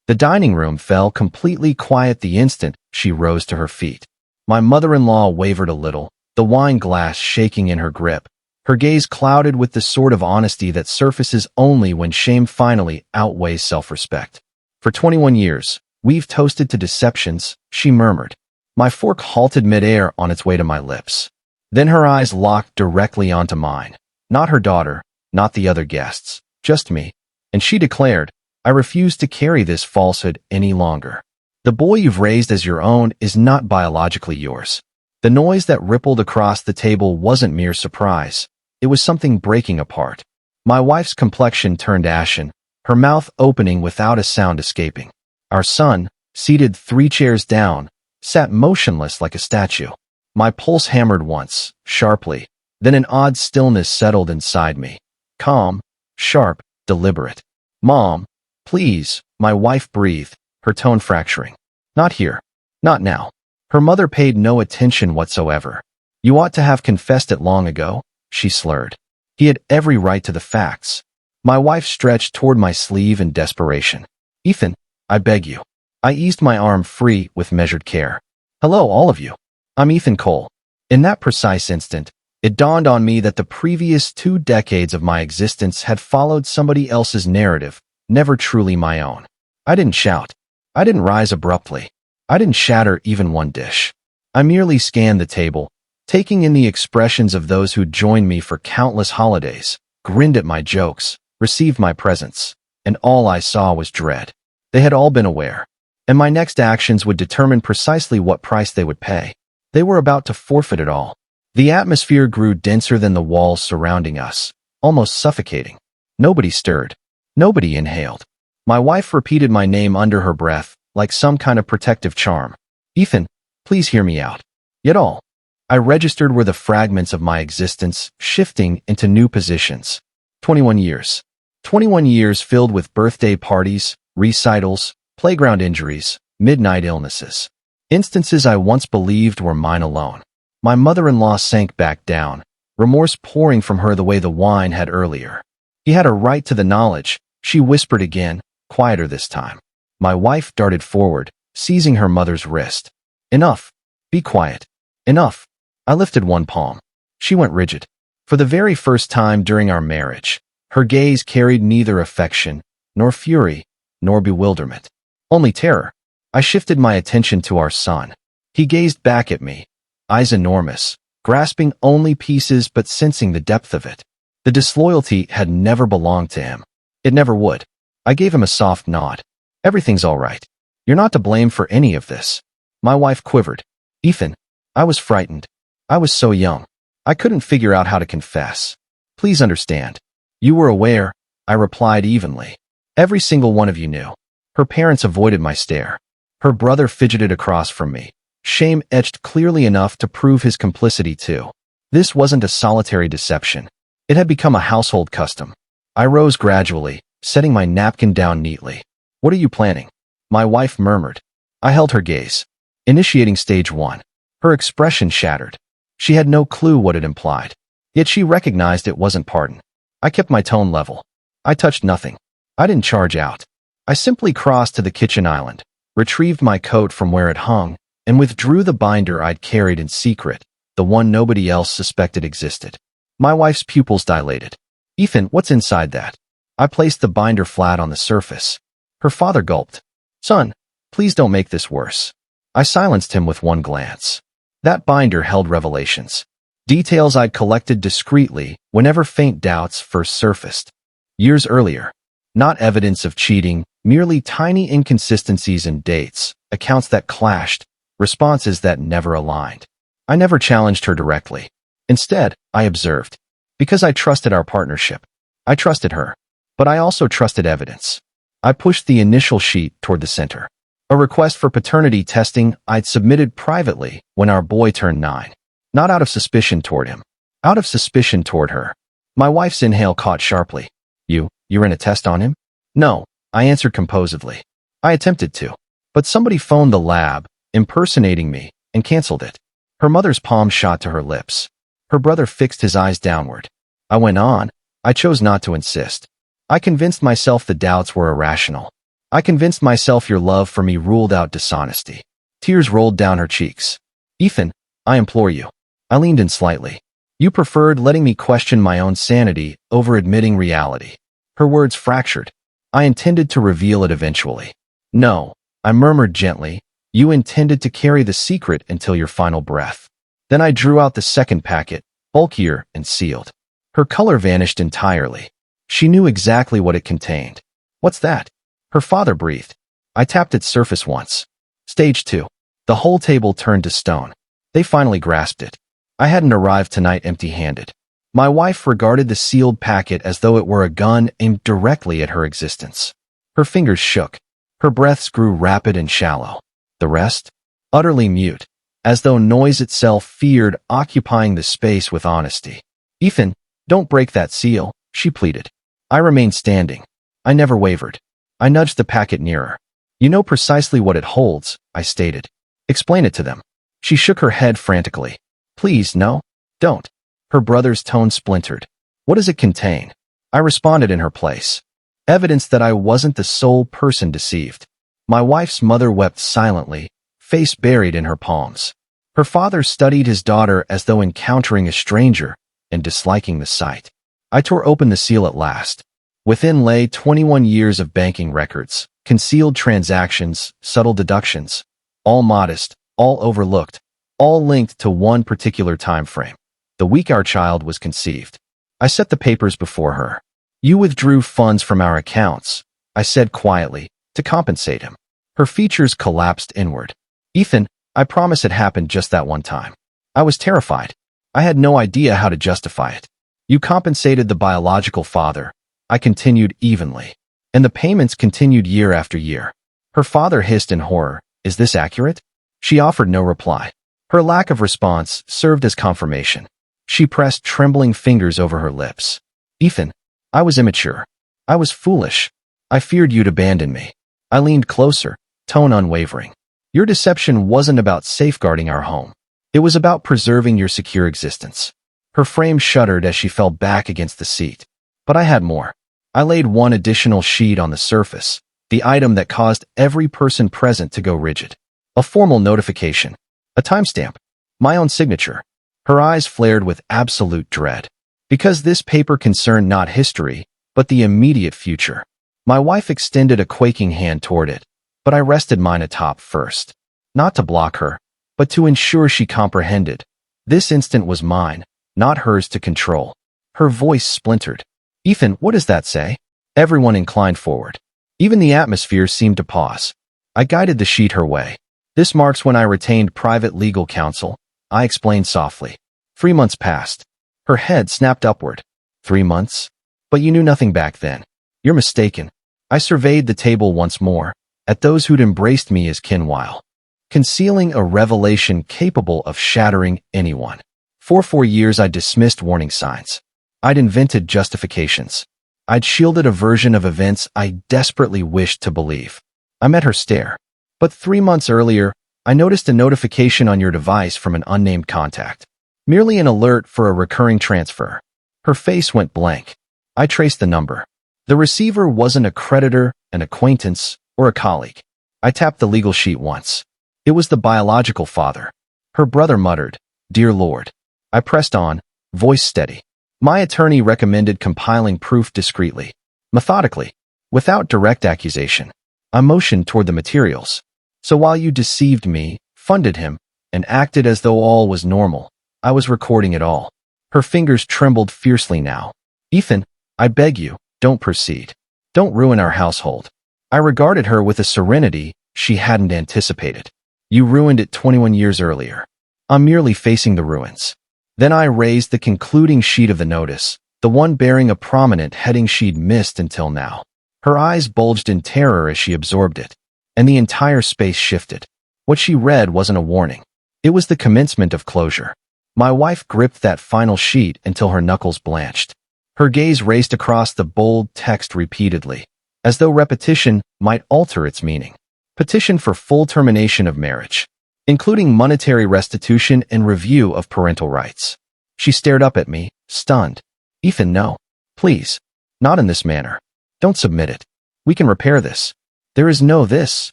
The dining room fell completely quiet the instant she rose to her feet. My mother-in-law wavered a little, the wine glass shaking in her grip, her gaze clouded with the sort of honesty that surfaces only when shame finally outweighs self-respect. For 21 years, we've toasted to deceptions, she murmured. My fork halted midair on its way to my lips. Then her eyes locked directly onto mine. Not her daughter, not the other guests, just me. And she declared, I refuse to carry this falsehood any longer. The boy you've raised as your own is not biologically yours. The noise that rippled across the table wasn't mere surprise. It was something breaking apart. My wife's complexion turned ashen, her mouth opening without a sound escaping. Our son, seated 3 chairs down, sat motionless like a statue. My pulse hammered once, sharply. Then an odd stillness settled inside me. Calm, sharp, deliberate. Mom, please, my wife breathed, her tone fracturing. Not here. Not now. Her mother paid no attention whatsoever. You ought to have confessed it long ago, she slurred. He had every right to the facts. My wife stretched toward my sleeve in desperation. Ethan, I beg you. I eased my arm free with measured care. Hello, all of you. I'm Ethan Cole. In that precise instant, it dawned on me that the previous 2 decades of my existence had followed somebody else's narrative, never truly my own. I didn't shout. I didn't rise abruptly. I didn't shatter even one dish. I merely scanned the table, taking in the expressions of those who'd joined me for countless holidays, grinned at my jokes, received my presents, and all I saw was dread. They had all been aware, and my next actions would determine precisely what price they would pay. They were about to forfeit it all. The atmosphere grew denser than the walls surrounding us, almost suffocating. Nobody stirred. Nobody inhaled. My wife repeated my name under her breath, like some kind of protective charm. Ethan, please hear me out. Yet all. I registered were the fragments of my existence, shifting into new positions. 21 years. 21 years filled with birthday parties, recitals, playground injuries, midnight illnesses. Instances I once believed were mine alone. My mother-in-law sank back down, remorse pouring from her the way the wine had earlier. He had a right to the knowledge, she whispered again, quieter this time. My wife darted forward, seizing her mother's wrist. Enough. Be quiet. Enough. I lifted one palm. She went rigid. For the very first time during our marriage, her gaze carried neither affection, nor fury, nor bewilderment. Only terror. I shifted my attention to our son. He gazed back at me, eyes enormous, grasping only pieces but sensing the depth of it. The disloyalty had never belonged to him. It never would. I gave him a soft nod. Everything's all right. You're not to blame for any of this. My wife quivered. Ethan, I was frightened. I was so young. I couldn't figure out how to confess. Please understand. You were aware, I replied evenly. Every single one of you knew. Her parents avoided my stare. Her brother fidgeted across from me, shame etched clearly enough to prove his complicity too. This wasn't a solitary deception. It had become a household custom. I rose gradually, setting my napkin down neatly. What are you planning? My wife murmured. I held her gaze. Initiating stage 1. Her expression shattered. She had no clue what it implied. Yet she recognized it wasn't pardon. I kept my tone level. I touched nothing. I didn't charge out. I simply crossed to the kitchen island, retrieved my coat from where it hung, and withdrew the binder I'd carried in secret, the one nobody else suspected existed. My wife's pupils dilated. Ethan, what's inside that? I placed the binder flat on the surface. Her father gulped. Son, please don't make this worse. I silenced him with one glance. That binder held revelations. Details I'd collected discreetly whenever faint doubts first surfaced. Years earlier. Not evidence of cheating, merely tiny inconsistencies in dates, accounts that clashed, responses that never aligned. I never challenged her directly. Instead, I observed. Because I trusted our partnership. I trusted her. But I also trusted evidence. I pushed the initial sheet toward the center. A request for paternity testing I'd submitted privately when our boy turned 9. Not out of suspicion toward him. Out of suspicion toward her. My wife's inhale caught sharply. You ran a test on him? No, I answered composedly. I attempted to. But somebody phoned the lab, impersonating me, and canceled it. Her mother's palm shot to her lips. Her brother fixed his eyes downward. I went on. I chose not to insist. I convinced myself the doubts were irrational. I convinced myself your love for me ruled out dishonesty. Tears rolled down her cheeks. Ethan, I implore you. I leaned in slightly. You preferred letting me question my own sanity over admitting reality. Her words fractured. I intended to reveal it eventually. No, I murmured gently. You intended to carry the secret until your final breath. Then I drew out the second packet, bulkier and sealed. Her color vanished entirely. She knew exactly what it contained. What's that? Her father breathed. I tapped its surface once. Stage 2. The whole table turned to stone. They finally grasped it. I hadn't arrived tonight empty-handed. My wife regarded the sealed packet as though it were a gun aimed directly at her existence. Her fingers shook. Her breaths grew rapid and shallow. The rest? Utterly mute, as though noise itself feared occupying the space with honesty. Ethan, don't break that seal, she pleaded. I remained standing. I never wavered. I nudged the packet nearer. You know precisely what it holds, I stated. Explain it to them. She shook her head frantically. Please, no. Don't. Her brother's tone splintered. What does it contain? I responded in her place. Evidence that I wasn't the sole person deceived. My wife's mother wept silently, face buried in her palms. Her father studied his daughter as though encountering a stranger and disliking the sight. I tore open the seal at last. Within lay 21 years of banking records, concealed transactions, subtle deductions, all modest, all overlooked, all linked to one particular time frame, the week our child was conceived. I set the papers before her. You withdrew funds from our accounts, I said quietly, to compensate him. Her features collapsed inward. Ethan, I promise it happened just that one time. I was terrified. I had no idea how to justify it. You compensated the biological father, I continued evenly. And the payments continued year after year. Her father hissed in horror. Is this accurate? She offered no reply. Her lack of response served as confirmation. She pressed trembling fingers over her lips. Ethan, I was immature. I was foolish. I feared you'd abandon me. I leaned closer, tone unwavering. Your deception wasn't about safeguarding our home. It was about preserving your secure existence. Her frame shuddered as she fell back against the seat. But I had more. I laid one additional sheet on the surface, the item that caused every person present to go rigid. A formal notification. A timestamp. My own signature. Her eyes flared with absolute dread. Because this paper concerned not history, but the immediate future. My wife extended a quaking hand toward it, but I rested mine atop first. Not to block her, but to ensure she comprehended. This instant was mine, not hers to control. Her voice splintered. Ethan, what does that say? Everyone inclined forward. Even the atmosphere seemed to pause. I guided the sheet her way. This marks when I retained private legal counsel, I explained softly. 3 months passed. Her head snapped upward. 3 months? But you knew nothing back then. You're mistaken. I surveyed the table once more, at those who'd embraced me as kin while concealing a revelation capable of shattering anyone. For 4 years I dismissed warning signs. I'd invented justifications. I'd shielded a version of events I desperately wished to believe. I met her stare. But 3 months earlier, I noticed a notification on your device from an unnamed contact. Merely an alert for a recurring transfer. Her face went blank. I traced the number. The receiver wasn't a creditor, an acquaintance, or a colleague. I tapped the legal sheet once. It was the biological father. Her brother muttered, "Dear Lord." I pressed on, voice steady. My attorney recommended compiling proof discreetly, methodically, without direct accusation. I motioned toward the materials. So while you deceived me, funded him, and acted as though all was normal, I was recording it all. Her fingers trembled fiercely now. Ethan, I beg you, don't proceed. Don't ruin our household. I regarded her with a serenity she hadn't anticipated. You ruined it 21 years earlier. I'm merely facing the ruins. Then I raised the concluding sheet of the notice, the one bearing a prominent heading she'd missed until now. Her eyes bulged in terror as she absorbed it, and the entire space shifted. What she read wasn't a warning. It was the commencement of closure. My wife gripped that final sheet until her knuckles blanched. Her gaze raced across the bold text repeatedly, as though repetition might alter its meaning. Petition for full termination of marriage, including monetary restitution and review of parental rights. She stared up at me, stunned. Ethan, no. Please. Not in this manner. Don't submit it. We can repair this. There is no this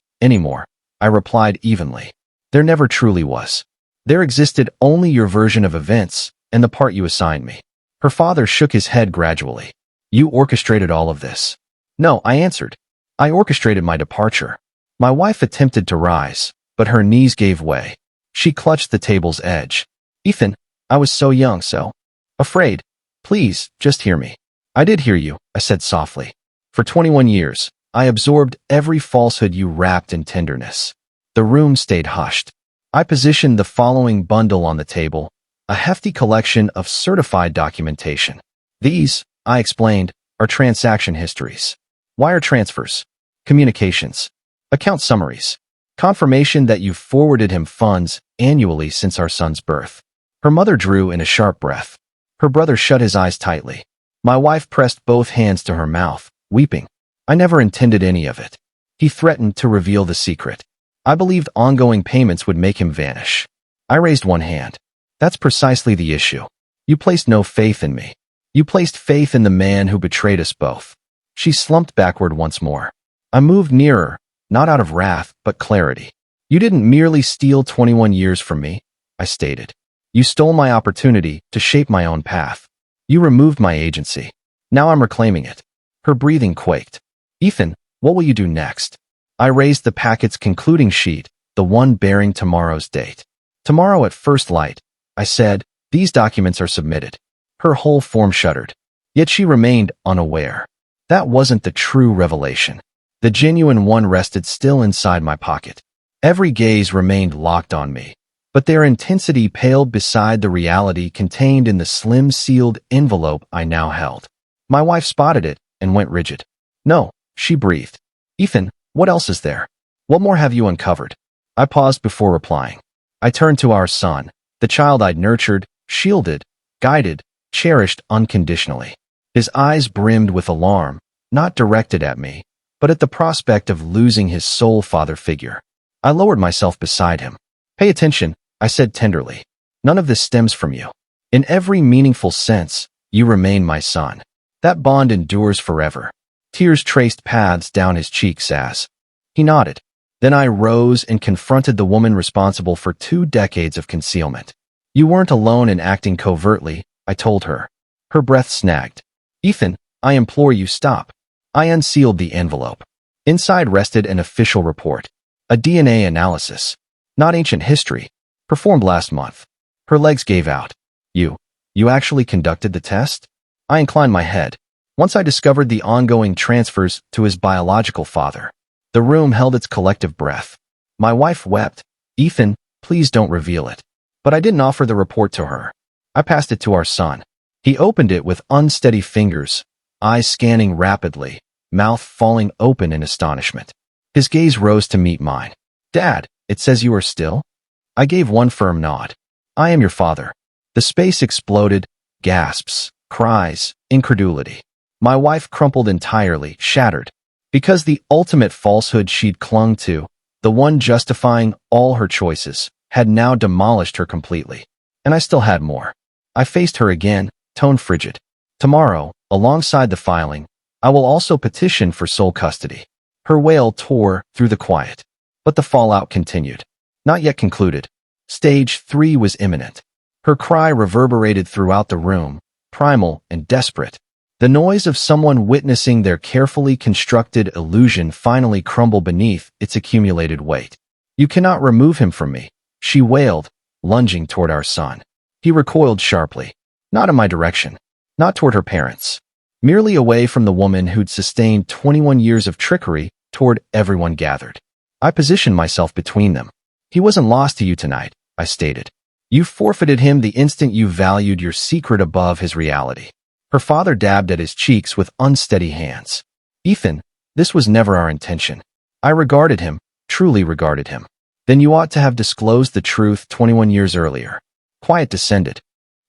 anymore, I replied evenly. There never truly was. There existed only your version of events and the part you assigned me. Her father shook his head gradually. You orchestrated all of this. No, I answered. I orchestrated my departure. My wife attempted to rise, but her knees gave way. She clutched the table's edge. Ethan, I was so young, so afraid. Please, just hear me. I did hear you, I said softly. For 21 years, I absorbed every falsehood you wrapped in tenderness. The room stayed hushed. I positioned the following bundle on the table, a hefty collection of certified documentation. These, I explained, are transaction histories, wire transfers, communications, account summaries, confirmation that you forwarded him funds annually since our son's birth. Her mother drew in a sharp breath. Her brother shut his eyes tightly. My wife pressed both hands to her mouth, weeping. I never intended any of it. He threatened to reveal the secret. I believed ongoing payments would make him vanish. I raised one hand. That's precisely the issue. You placed no faith in me. You placed faith in the man who betrayed us both. She slumped backward once more. I moved nearer, not out of wrath, but clarity. You didn't merely steal 21 years from me, I stated. You stole my opportunity to shape my own path. You removed my agency. Now I'm reclaiming it. Her breathing quaked. Ethan, what will you do next? I raised the packet's concluding sheet, the one bearing tomorrow's date. Tomorrow at first light, I said, these documents are submitted. Her whole form shuddered. Yet she remained unaware. That wasn't the true revelation. The genuine one rested still inside my pocket. Every gaze remained locked on me, but their intensity paled beside the reality contained in the slim sealed envelope I now held. My wife spotted it and went rigid. No, she breathed. Ethan, what else is there? What more have you uncovered? I paused before replying. I turned to our son, the child I'd nurtured, shielded, guided, cherished unconditionally. His eyes brimmed with alarm, not directed at me, but at the prospect of losing his sole father figure. I lowered myself beside him. Pay attention, I said tenderly. None of this stems from you. In every meaningful sense, you remain my son. That bond endures forever. Tears traced paths down his cheeks as he nodded. Then I rose and confronted the woman responsible for 2 decades of concealment. You weren't alone in acting covertly, I told her. Her breath snagged. Ethan, I implore you, stop. I unsealed the envelope. Inside rested an official report. A DNA analysis. Not ancient history. Performed last month. Her legs gave out. You actually conducted the test? I inclined my head. Once I discovered the ongoing transfers to his biological father. The room held its collective breath. My wife wept. Ethan, please don't reveal it. But I didn't offer the report to her. I passed it to our son. He opened it with unsteady fingers, eyes scanning rapidly, mouth falling open in astonishment. His gaze rose to meet mine. Dad, it says you are still? I gave one firm nod. I am your father. The space exploded, gasps, cries, incredulity. My wife crumpled entirely, shattered. Because the ultimate falsehood she'd clung to, the one justifying all her choices, had now demolished her completely. And I still had more. I faced her again, tone frigid. Tomorrow, alongside the filing, I will also petition for sole custody. Her wail tore through the quiet. But the fallout continued. Not yet concluded. Stage 3 was imminent. Her cry reverberated throughout the room, primal and desperate. The noise of someone witnessing their carefully constructed illusion finally crumble beneath its accumulated weight. You cannot remove him from me, she wailed, lunging toward our son. He recoiled sharply. Not in my direction. Not toward her parents. Merely away from the woman who'd sustained 21 years of trickery toward everyone gathered. I positioned myself between them. He wasn't lost to you tonight, I stated. You forfeited him the instant you valued your secret above his reality. Her father dabbed at his cheeks with unsteady hands. Ethan, this was never our intention. I regarded him, truly regarded him. Then you ought to have disclosed the truth 21 years earlier. Quiet descended.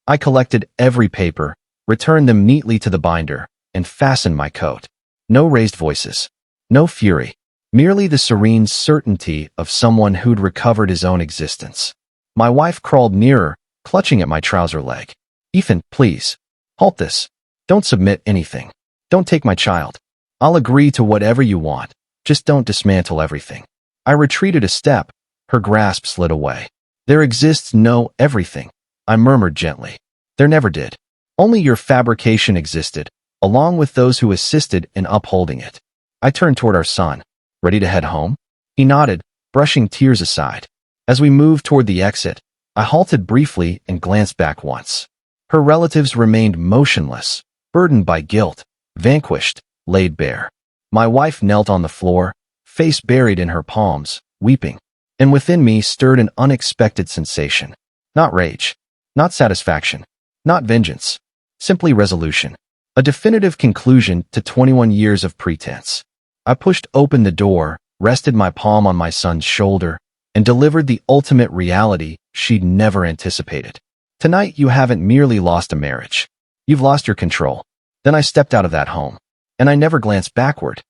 I collected every paper, returned them neatly to the binder, and fastened my coat. No raised voices. No fury. Merely the serene certainty of someone who'd recovered his own existence. My wife crawled nearer, clutching at my trouser leg. Ethan, please. Halt this. Don't submit anything. Don't take my child. I'll agree to whatever you want, Just don't dismantle everything. I retreated a step. Her grasp slid away. There exists no everything, I murmured gently. There never did. Only your fabrication existed, along with those who assisted in upholding it. I turned toward our son. Ready to head home? He nodded, brushing tears aside. As we moved toward the exit, I halted briefly and glanced back once. Her relatives remained motionless, burdened by guilt, vanquished, laid bare. My wife knelt on the floor, face buried in her palms, weeping. And within me stirred an unexpected sensation. Not rage, not satisfaction, not vengeance, simply resolution. A definitive conclusion to 21 years of pretense. I pushed open the door, rested my palm on my son's shoulder, and delivered the ultimate reality she'd never anticipated. Tonight you haven't merely lost a marriage. You've lost your control. Then I stepped out of that home. And I never glanced backward.